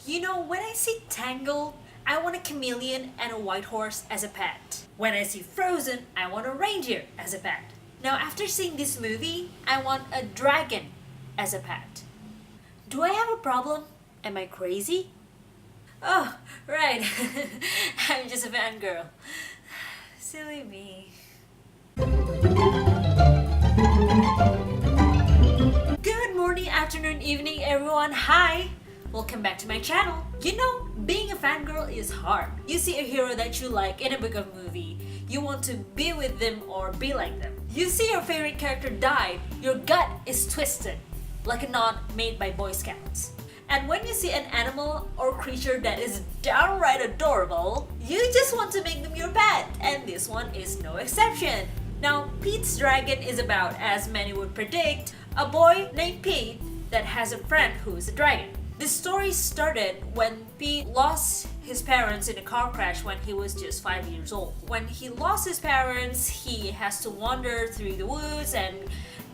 You know, when I see Tangled, I want a chameleon and a white horse as a pet. When I see Frozen, I want a reindeer as a pet. Now, after seeing this movie, I want a dragon as a pet. Do I have a problem? Am I crazy? Oh, right. I'm just a fangirl. Silly me. Good morning, afternoon, evening, everyone. Hi! Welcome back to my channel. You know, being a fangirl is hard. You see a hero that you like in a book or movie, you want to be with them or be like them. You see your favorite character die, your gut is twisted, like a knot made by Boy Scouts. And when you see an animal or creature that is downright adorable, you just want to make them your pet, and this one is no exception. Now, Pete's Dragon is about, as many would predict, a boy named Pete that has a friend who is a dragon. The story started when Pete lost his parents in a car crash when he was just 5 years old. When he lost his parents, he has to wander through the woods and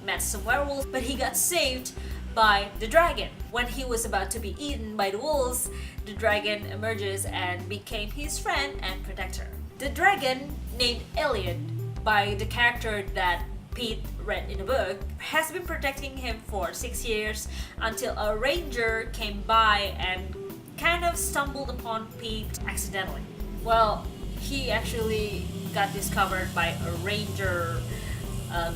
met some werewolves, but he got saved by the dragon. When he was about to be eaten by the wolves, the dragon emerges and became his friend and protector. The dragon, named Elliot by the character that Pete read in the book, has been protecting him for 6 years until a ranger came by and kind of stumbled upon Pete accidentally. Well, he actually got discovered by a ranger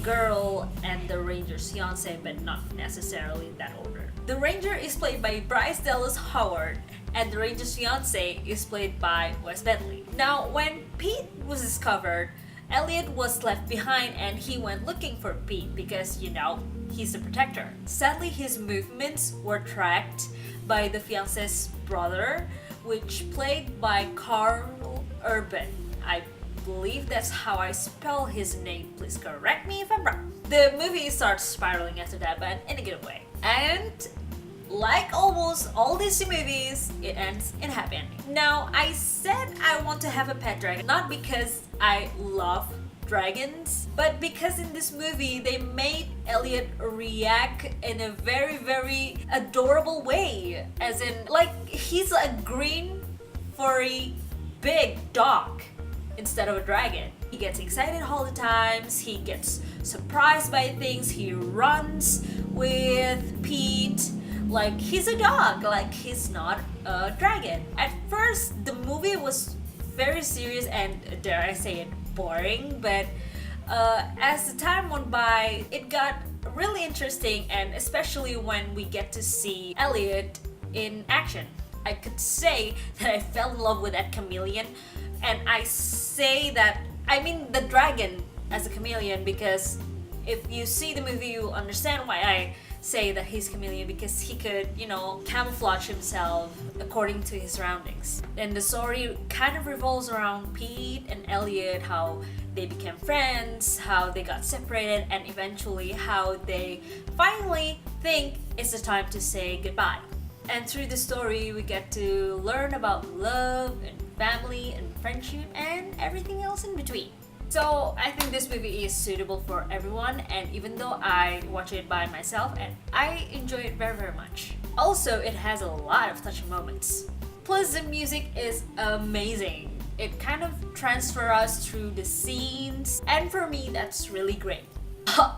girl and the ranger's fiance, but not necessarily in that order. The ranger is played by Bryce Dallas Howard and the ranger's fiance is played by Wes Bentley. Now, when Pete was discovered, Elliot was left behind and he went looking for Pete because, you know, he's the protector. Sadly, his movements were tracked by the fiance's brother, which played by Carl Urban. I believe that's how I spell his name. Please correct me if I'm wrong. The movie starts spiraling after that, but in a good way. And like almost all Disney movies, it ends in a happy ending. Now, I said I want to have a pet dragon, not because I love dragons, but because in this movie they made Elliot react in a very, very adorable way. As in, like, he's a green, furry, big dog instead of a dragon. He gets excited all the times, he gets surprised by things, he runs with Pete like he's a dog, like he's not a dragon. At first, the movie was very serious and, dare I say it, boring, but as the time went by, it got really interesting, and especially when we get to see Elliot in action. I could say that I fell in love with that chameleon, and I say that, I mean the dragon as a chameleon, because if you see the movie, you'll understand why I say that he's chameleon, because he could, you know, camouflage himself according to his surroundings. And the story kind of revolves around Pete and Elliot, how they became friends, how they got separated, and eventually how they finally think it's the time to say goodbye. And through the story, we get to learn about love and family and friendship and everything else in between. So I think this movie is suitable for everyone, and even though I watch it by myself, and I enjoy it very, very much. Also, it has a lot of touching moments. Plus, the music is amazing. It kind of transfers us through the scenes, and for me, that's really great.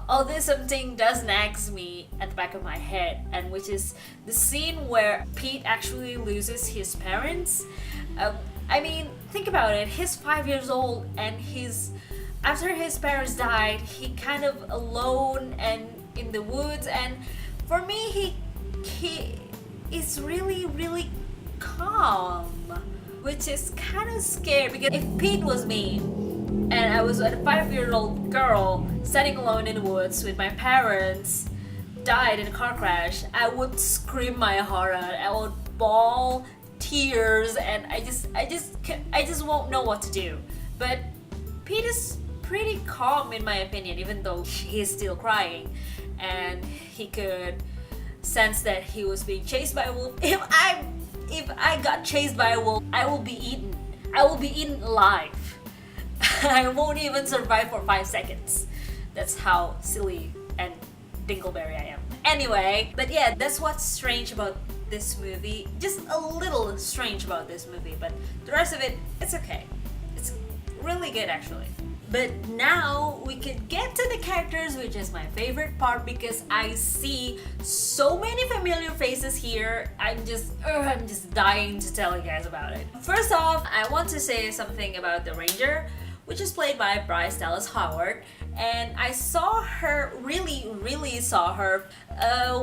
Although something does nags me at the back of my head, and which is the scene where Pete actually loses his parents. I mean, think about it, he's 5 years old and after his parents died, he kind of alone and in the woods, and for me, he is really, really calm, which is kind of scary, because if Pete was me and I was a 5-year-old girl standing alone in the woods with my parents died in a car crash, I would scream my heart out, I would bawl tears, and I just won't know what to do. But Pete is pretty calm in my opinion, even though he's still crying, and he could sense that he was being chased by a wolf. If I got chased by a wolf, I will be eaten. I will be eaten alive. I won't even survive for 5 seconds. That's how silly and dingleberry I am. Anyway, but yeah, that's what's strange about this movie, just a little strange about this movie, but the rest of it, it's okay. It's really good actually. But now we could get to the characters, which is my favorite part because I see so many familiar faces here. I'm just dying to tell you guys about it. First off, I want to say something about the Ranger, which is played by Bryce Dallas Howard. And I saw her, really saw her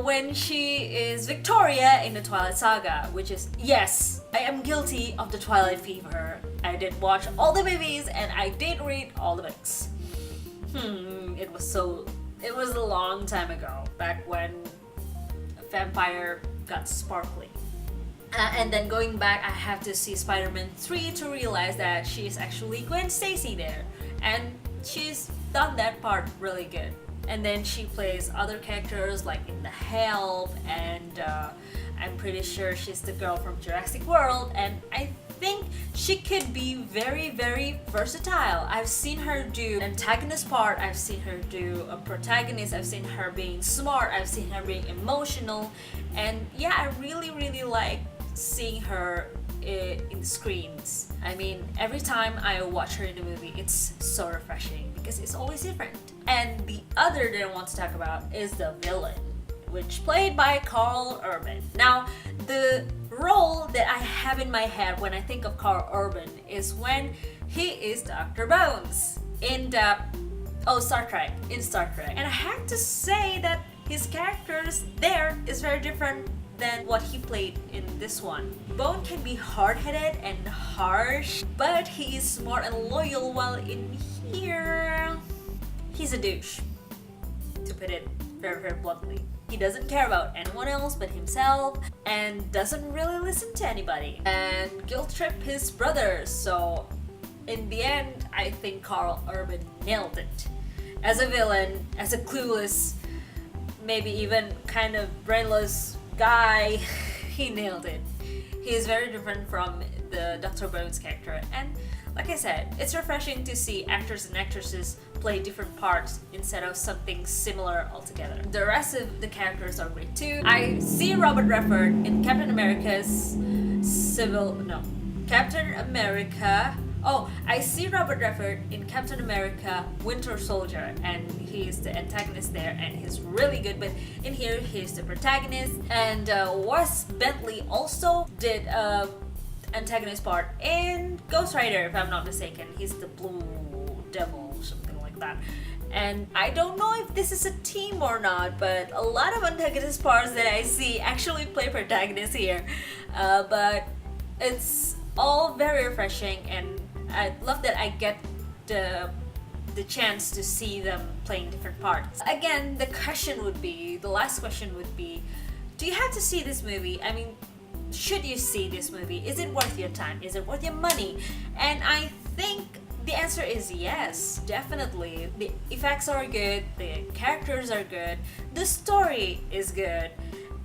when she is Victoria in the Twilight Saga, which is, yes, I am guilty of the Twilight fever. I did watch all the movies and I did read all the books. It was a long time ago, back when a vampire got sparkly. And then going back, I have to see Spider-Man 3 to realize that she's actually Gwen Stacy there. And she's done that part really good. And then she plays other characters like in The Help, and I'm pretty sure she's the girl from Jurassic World, and I think she could be very versatile. I've seen her do an antagonist part, I've seen her do a protagonist, I've seen her being smart, I've seen her being emotional, and yeah, I really like seeing her in screens. I mean, every time I watch her in a movie, it's so refreshing because it's always different. And the other that I want to talk about is the villain, which played by Carl Urban. Now, the role that I have in my head when I think of Carl Urban is when he is Dr. Bones in Star Trek. And I have to say that his characters there is very different than what he played in this one. Bone can be hard-headed and harsh, but he is smart and loyal, while in here, he's a douche, to put it very bluntly. He doesn't care about anyone else but himself and doesn't really listen to anybody and guilt trip his brothers. So in the end, I think Carl Urban nailed it. As a villain, as a clueless, maybe even kind of brainless guy, he nailed it. He is very different from the Dr. Bones character, and like I said, it's refreshing to see actors and actresses play different parts instead of something similar altogether. The rest of the characters are great too. I see Robert Redford in I see Robert Redford in Captain America Winter Soldier, and he's the antagonist there and he's really good, but in here he's the protagonist. And Wes Bentley also did antagonist part in Ghost Rider, if I'm not mistaken. He's the Blue Devil, something like that. And I don't know if this is a team or not, but a lot of antagonist parts that I see actually play protagonists here. But it's all very refreshing, and I love that I get the chance to see them playing different parts. Again, the last question would be, do you have to see this movie? I mean, should you see this movie? Is it worth your time? Is it worth your money? And I think the answer is yes, definitely. The effects are good, the characters are good, the story is good,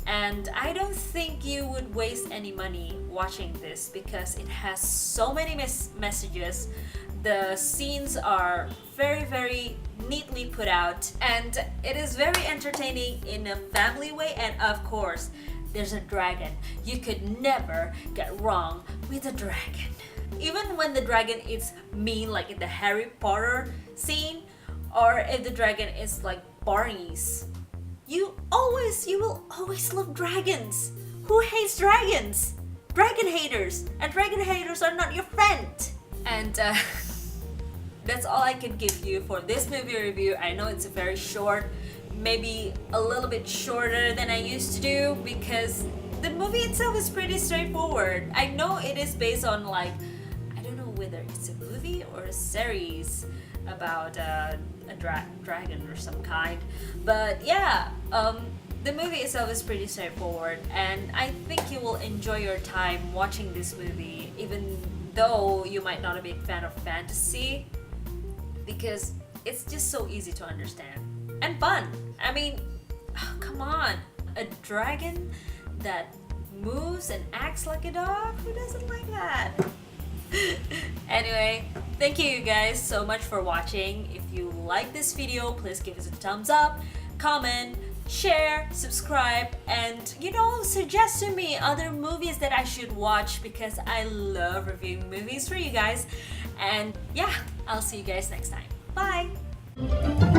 and I don't think you would waste any money watching this because it has so many messages. The scenes are very neatly put out, and it is very entertaining in a family way, and of course, there's a dragon. You could never get wrong with a dragon. Even when the dragon is mean, like in the Harry Potter scene, or if the dragon is like Barney's, you will always love dragons. Who hates dragons? Dragon haters, and dragon haters are not your friend. And that's all I can give you for this movie review. I know it's very short, maybe a little bit shorter than I used to do, because the movie itself is pretty straightforward. I know it is based on, like, I don't know whether it's a movie or a series about a dragon or some kind, but yeah, the movie itself is pretty straightforward, and I think you will enjoy your time watching this movie, even though you might not be a big fan of fantasy, because it's just so easy to understand and fun. I mean, oh, come on, a dragon that moves and acts like a dog? Who doesn't like that? Anyway, thank you guys so much for watching. If you like this video, please give us a thumbs up, comment, share, subscribe, and suggest to me other movies that I should watch because I love reviewing movies for you guys. And yeah, I'll see you guys next time. Bye!